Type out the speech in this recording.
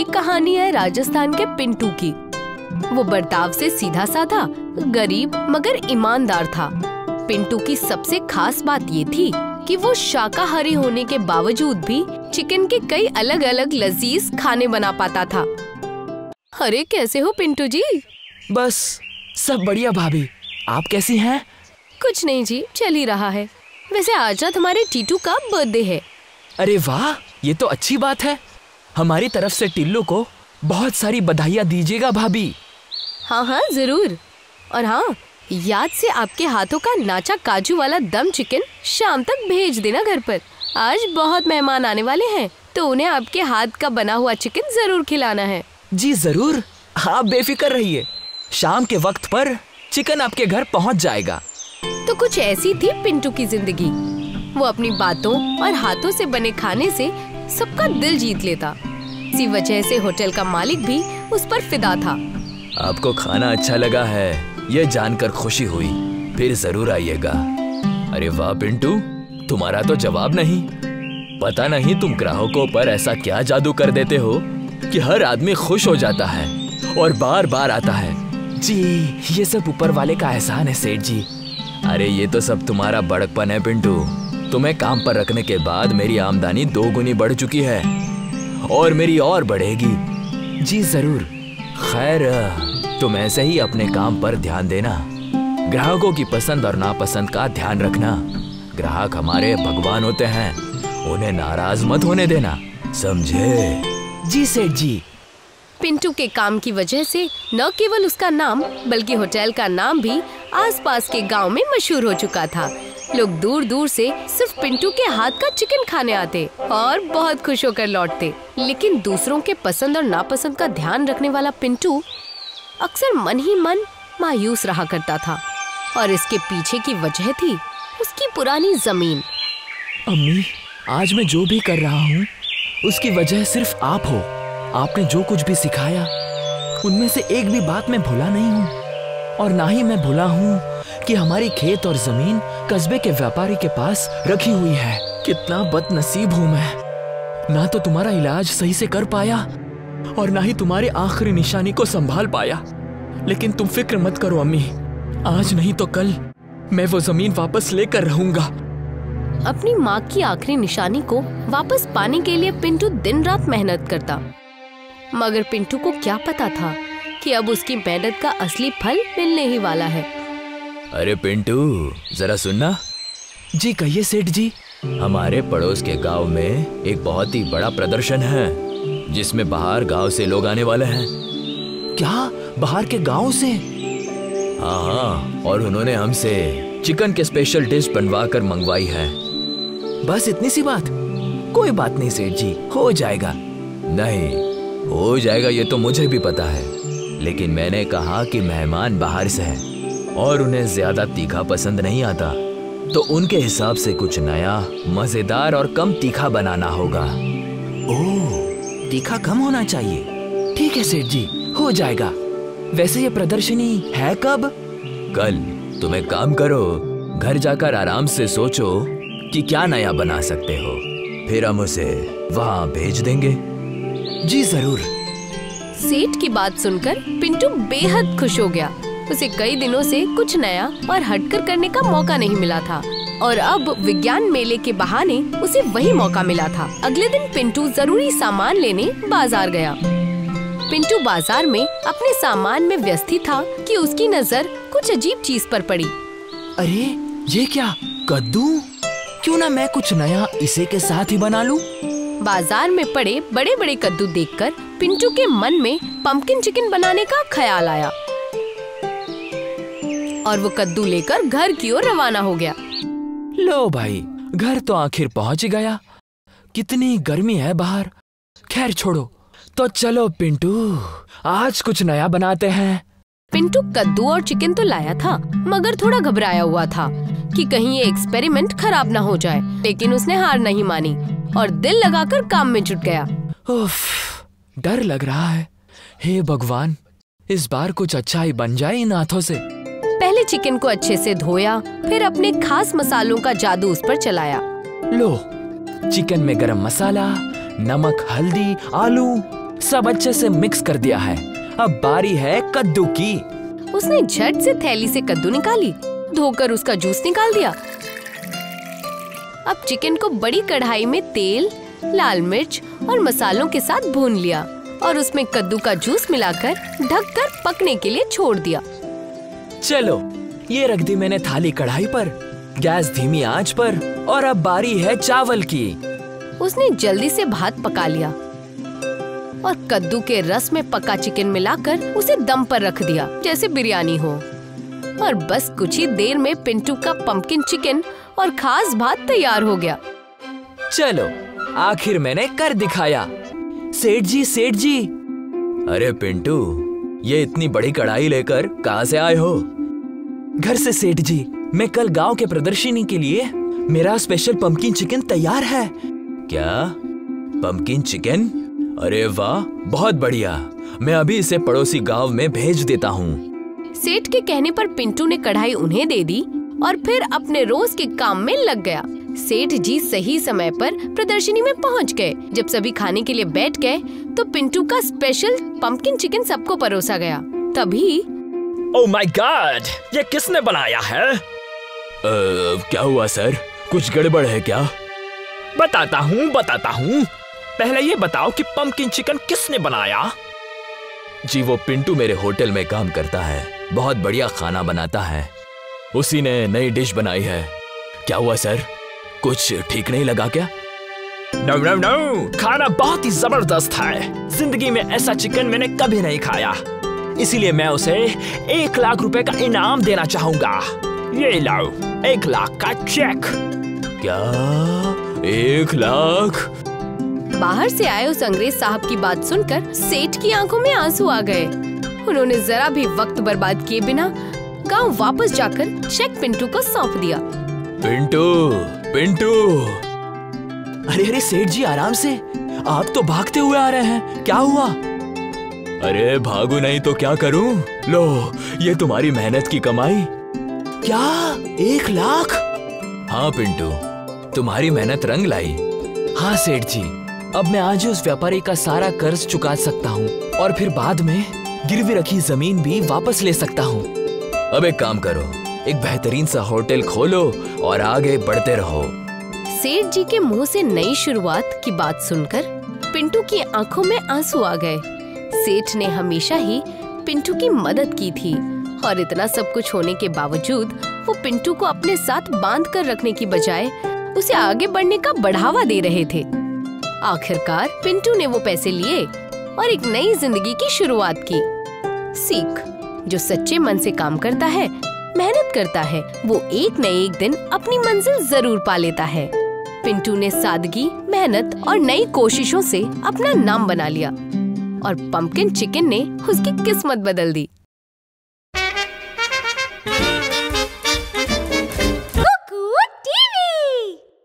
ये कहानी है राजस्थान के पिंटू की। वो बर्ताव से सीधा साधा, गरीब मगर ईमानदार था। पिंटू की सबसे खास बात ये थी कि वो शाकाहारी होने के बावजूद भी चिकन के कई अलग अलग लजीज खाने बना पाता था। अरे कैसे हो पिंटू जी? बस सब बढ़िया भाभी, आप कैसी हैं? कुछ नहीं जी, चल ही रहा है। वैसे आज रात हमारे टीटू का बर्थडे है। अरे वाह, ये तो अच्छी बात है। हमारी तरफ से टिल्लू को बहुत सारी बधाइयाँ दीजिएगा भाभी। हाँ हाँ जरूर। और हाँ, याद से आपके हाथों का नाचा काजू वाला दम चिकन शाम तक भेज देना घर पर। आज बहुत मेहमान आने वाले हैं तो उन्हें आपके हाथ का बना हुआ चिकन जरूर खिलाना है। जी जरूर, आप बेफिक्र रहिए, शाम के वक्त पर चिकन आपके घर पहुंच जाएगा। तो कुछ ऐसी थी पिंटू की जिंदगी। वो अपनी बातों और हाथों से बने खाने से सबका दिल जीत लेता। इसी वजह से होटल का मालिक भी उस पर फिदा था। आपको खाना अच्छा लगा है ये जानकर खुशी हुई, फिर जरूर आइएगा। अरे वाह पिंटू, तुम्हारा तो जवाब नहीं। पता नहीं तुम ग्राहकों पर ऐसा क्या जादू कर देते हो कि हर आदमी खुश हो जाता है और बार बार आता है। जी ये सब ऊपर वाले का एहसान है सेठ जी। अरे ये तो सब तुम्हारा बड़कपन है पिंटू। तुम्हें काम पर रखने के बाद मेरी आमदनी 2 गुनी बढ़ चुकी है और मेरी और बढ़ेगी। जी जरूर। खैर तुम ऐसे ही अपने काम पर ध्यान देना, ग्राहकों की पसंद और नापसंद का ध्यान रखना। ग्राहक हमारे भगवान होते हैं, उन्हें नाराज मत होने देना, समझे? जी सेठ जी। पिंटू के काम की वजह से न केवल उसका नाम बल्कि होटल का नाम भी आसपास के गांव में मशहूर हो चुका था। लोग दूर दूर से सिर्फ पिंटू के हाथ का चिकन खाने आते और बहुत खुश होकर लौटते। लेकिन दूसरों के पसंद और नापसंद का ध्यान रखने वाला पिंटू अक्सर मन ही मन मायूस रहा करता था और इसके पीछे की वजह थी उसकी पुरानी जमीन। अम्मी, आज मैं जो भी कर रहा हूँ उसकी वजह सिर्फ आप हो। आपने जो कुछ भी सिखाया उनमें से एक भी बात मैं भूला नहीं हूँ, और ना ही मैं भूला हूँ कि हमारी खेत और जमीन कस्बे के व्यापारी के पास रखी हुई है। कितना बदनसीब हूँ मैं, ना तो तुम्हारा इलाज सही से कर पाया और ना ही तुम्हारी आखिरी निशानी को संभाल पाया। लेकिन तुम फिक्र मत करो अम्मी, आज नहीं तो कल मैं वो जमीन वापस लेकर रहूंगा। अपनी माँ की आखिरी निशानी को वापस पाने के लिए पिंटू दिन रात मेहनत करता, मगर पिंटू को क्या पता था कि अब उसकी मेहनत का असली फल मिलने ही वाला है। अरे पिंटू जरा सुनना। जी कहिए सेठ जी। हमारे पड़ोस के गांव में एक बहुत ही बड़ा प्रदर्शन है जिसमें बाहर गांव से लोग आने वाले हैं। क्या बाहर के गांव से? हाँ, और उन्होंने हमसे चिकन के स्पेशल डिश बनवा कर मंगवाई है। बस इतनी सी बात? कोई बात नहीं सेठ जी, हो जाएगा। नहीं हो जाएगा ये तो मुझे भी पता है, लेकिन मैंने कहा कि मेहमान बाहर से हैं और उन्हें ज्यादा तीखा पसंद नहीं आता, तो उनके हिसाब से कुछ नया, मजेदार और कम तीखा बनाना होगा। ओह, तीखा कम होना चाहिए। ठीक है सेठ जी, हो जाएगा। वैसे ये प्रदर्शनी है कब? कल। तुम एक काम करो, घर जाकर आराम से सोचो कि क्या नया बना सकते हो, फिर हम उसे वहाँ भेज देंगे। जी जरूर। सेठ की बात सुनकर पिंटू बेहद खुश हो गया। उसे कई दिनों से कुछ नया और हटकर करने का मौका नहीं मिला था और अब विज्ञान मेले के बहाने उसे वही मौका मिला था। अगले दिन पिंटू जरूरी सामान लेने बाजार गया। पिंटू बाजार में अपने सामान में व्यस्त ही था कि उसकी नजर कुछ अजीब चीज पर पड़ी। अरे ये क्या, कद्दू? क्यों ना मैं कुछ नया इसे के साथ ही बना लूं? बाजार में पड़े बड़े बड़े कद्दू देखकर पिंटू के मन में पंपकिन चिकन बनाने का ख्याल आया और वो कद्दू लेकर घर की ओर रवाना हो गया। लो भाई, घर तो आखिर पहुंच गया। कितनी गर्मी है बाहर। खैर छोड़ो, तो चलो पिंटू आज कुछ नया बनाते हैं। पिंटू कद्दू और चिकन तो लाया था, मगर थोड़ा घबराया हुआ था कि कहीं ये एक्सपेरिमेंट खराब ना हो जाए। लेकिन उसने हार नहीं मानी और दिल लगाकर काम में जुट गया। उफ, डर लग रहा है। हे भगवान, इस बार कुछ अच्छा ही बन जाए इन हाथों से। पहले चिकन को अच्छे से धोया, फिर अपने खास मसालों का जादू उस पर चलाया। लो, चिकन में गरम मसाला, नमक, हल्दी, आलू सब अच्छे से मिक्स कर दिया है। अब बारी है कद्दू की। उसने झट से थैली से कद्दू निकाली, धोकर उसका जूस निकाल दिया। अब चिकन को बड़ी कढ़ाई में तेल, लाल मिर्च और मसालों के साथ भून लिया और उसमें कद्दू का जूस मिलाकर ढककर पकने के लिए छोड़ दिया। चलो, ये रख दी मैंने थाली कढ़ाई पर, गैस धीमी आंच पर, और अब बारी है चावल की। उसने जल्दी से भात पका लिया और कद्दू के रस में पका चिकन मिलाकर उसे दम पर रख दिया जैसे बिरयानी हो। और बस कुछ ही देर में पिंटू का पंपकिन चिकन और खास भात तैयार हो गया। चलो, आखिर मैंने कर दिखाया। सेठ जी। अरे पिंटू, ये इतनी बड़ी कढ़ाई लेकर कहाँ से आए हो? घर से सेठ जी। मैं कल गांव के प्रदर्शनी के लिए मेरा स्पेशल पंपकिन चिकन तैयार है। क्या? Pumpkin chicken? अरे वाह, बहुत बढ़िया। मैं अभी इसे पड़ोसी गांव में भेज देता हूँ। सेठ के कहने पर पिंटू ने कढ़ाई उन्हें दे दी और फिर अपने रोज के काम में लग गया। सेठ जी सही समय पर प्रदर्शनी में पहुंच गए। जब सभी खाने के लिए बैठ गए तो पिंटू का स्पेशल पंपकिन चिकन सबको परोसा गया। तभी ओह माय गॉड, ये किसने बनाया है? क्या हुआ सर? कुछ गड़बड़ है क्या? बताता हूँ। पहले ये बताओ कि पंपकिन चिकन किसने बनाया? जी, वो पिंटू मेरे होटल में काम करता है, बहुत बढ़िया खाना बनाता है। उसी ने नई डिश बनाई है। क्या हुआ सर? कुछ ठीक नहीं लगा क्या? नो, खाना बहुत ही जबरदस्त है। जिंदगी में ऐसा चिकन मैंने कभी नहीं खाया, इसीलिए मैं उसे 1 लाख रुपए का इनाम देना चाहूंगा। ये लाओ, 1 लाख का चेक। क्या? 1 लाख? बाहर से आए उस अंग्रेज साहब की बात सुनकर सेठ की आंखों में आंसू आ गए। उन्होंने जरा भी वक्त बर्बाद किए बिना गांव वापस जाकर चेक पिंटू को सौंप दिया। पिंटू। अरे सेठ जी, आराम से। आप तो भागते हुए आ रहे हैं, क्या हुआ? अरे भागू नहीं तो क्या करूं? लो, ये तुम्हारी मेहनत की कमाई। क्या? 1 लाख? हाँ पिंटू, तुम्हारी मेहनत रंग लाई। हाँ सेठ जी, अब मैं आज ही उस व्यापारी का सारा कर्ज चुका सकता हूँ और फिर बाद में गिरवी रखी जमीन भी वापस ले सकता हूँ। अब एक काम करो, एक बेहतरीन सा होटल खोलो और आगे बढ़ते रहो। सेठ जी के मुंह से नई शुरुआत की बात सुनकर पिंटू की आंखों में आंसू आ गए। सेठ ने हमेशा ही पिंटू की मदद की थी और इतना सब कुछ होने के बावजूद वो पिंटू को अपने साथ बांध कर रखने की बजाय उसे आगे बढ़ने का बढ़ावा दे रहे थे। आखिरकार पिंटू ने वो पैसे लिए और एक नई जिंदगी की शुरुआत की। सीख, जो सच्चे मन से काम करता है, मेहनत करता है, वो एक न एक दिन अपनी मंजिल जरूर पा लेता है। पिंटू ने सादगी, मेहनत और नई कोशिशों से अपना नाम बना लिया और पंपकिन चिकन ने उसकी किस्मत बदल दी।